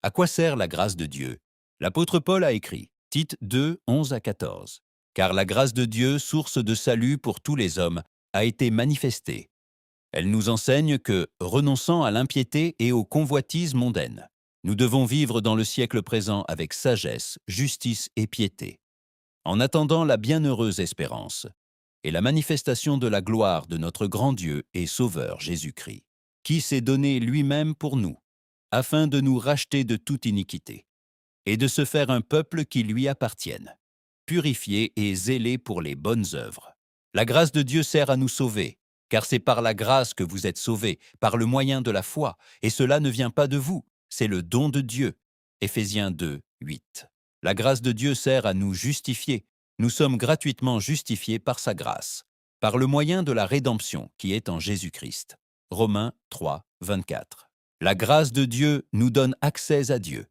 À quoi sert la grâce de Dieu? L'apôtre Paul a écrit, Tite 2, 11 à 14. Car la grâce de Dieu, source de salut pour tous les hommes, a été manifestée. Elle nous enseigne que, renonçant à l'impiété et aux convoitises mondaines, nous devons vivre dans le siècle présent avec sagesse, justice et piété, en attendant la bienheureuse espérance et la manifestation de la gloire de notre grand Dieu et Sauveur Jésus-Christ, qui s'est donné lui-même pour nous, afin de nous racheter de toute iniquité, et de se faire un peuple qui lui appartienne, purifié et zélé pour les bonnes œuvres. La grâce de Dieu sert à nous sauver, car c'est par la grâce que vous êtes sauvés, par le moyen de la foi, et cela ne vient pas de vous, c'est le don de Dieu. Éphésiens 2, 8. La grâce de Dieu sert à nous justifier. Nous sommes gratuitement justifiés par sa grâce, par le moyen de la rédemption qui est en Jésus-Christ. Romains 3, 24. La grâce de Dieu nous donne accès à Dieu.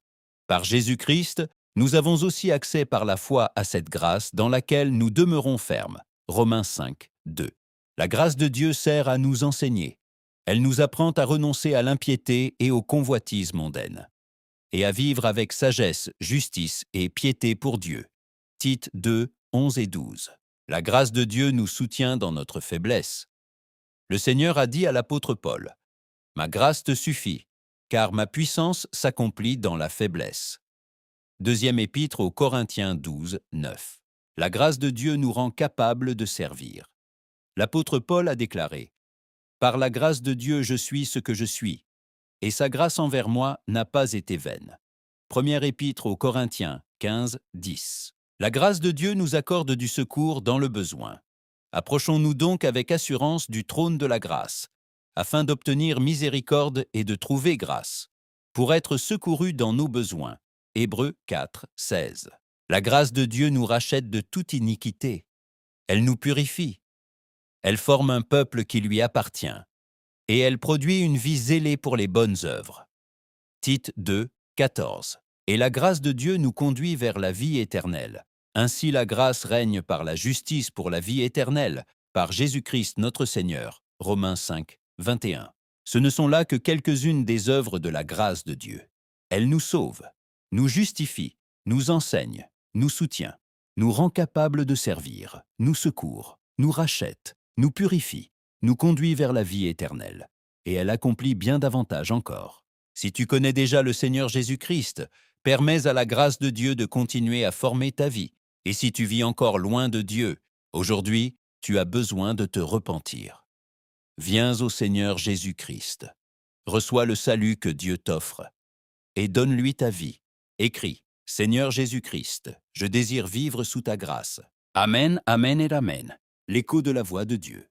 Par Jésus-Christ, nous avons aussi accès par la foi à cette grâce dans laquelle nous demeurons fermes. Romains 5, 2. La grâce de Dieu sert à nous enseigner. Elle nous apprend à renoncer à l'impiété et aux convoitises mondaines, et à vivre avec sagesse, justice et piété pour Dieu. Tite 2, 11 et 12. La grâce de Dieu nous soutient dans notre faiblesse. Le Seigneur a dit à l'apôtre Paul, « Ma grâce te suffit, car ma puissance s'accomplit dans la faiblesse. » Deuxième épître aux Corinthiens 12, 9. La grâce de Dieu nous rend capables de servir. L'apôtre Paul a déclaré, « Par la grâce de Dieu je suis ce que je suis, et sa grâce envers moi n'a pas été vaine. » Première épître aux Corinthiens 15, 10. La grâce de Dieu nous accorde du secours dans le besoin. Approchons-nous donc avec assurance du trône de la grâce, afin d'obtenir miséricorde et de trouver grâce, pour être secourus dans nos besoins. Hébreux 4, 16. La grâce de Dieu nous rachète de toute iniquité. Elle nous purifie. Elle forme un peuple qui lui appartient. Et elle produit une vie zélée pour les bonnes œuvres. Tite 2, 14. Et la grâce de Dieu nous conduit vers la vie éternelle. Ainsi la grâce règne par la justice pour la vie éternelle, par Jésus-Christ notre Seigneur. Romains 5, 21. Ce ne sont là que quelques-unes des œuvres de la grâce de Dieu. Elle nous sauve, nous justifie, nous enseigne, nous soutient, nous rend capables de servir, nous secourt, nous rachète, nous purifie, nous conduit vers la vie éternelle. Et elle accomplit bien davantage encore. Si tu connais déjà le Seigneur Jésus-Christ, permets à la grâce de Dieu de continuer à former ta vie. Et si tu vis encore loin de Dieu, aujourd'hui, tu as besoin de te repentir. Viens au Seigneur Jésus-Christ. Reçois le salut que Dieu t'offre et donne-lui ta vie. Écris, Seigneur Jésus-Christ, je désire vivre sous ta grâce. Amen, amen et amen. L'écho de la voix de Dieu.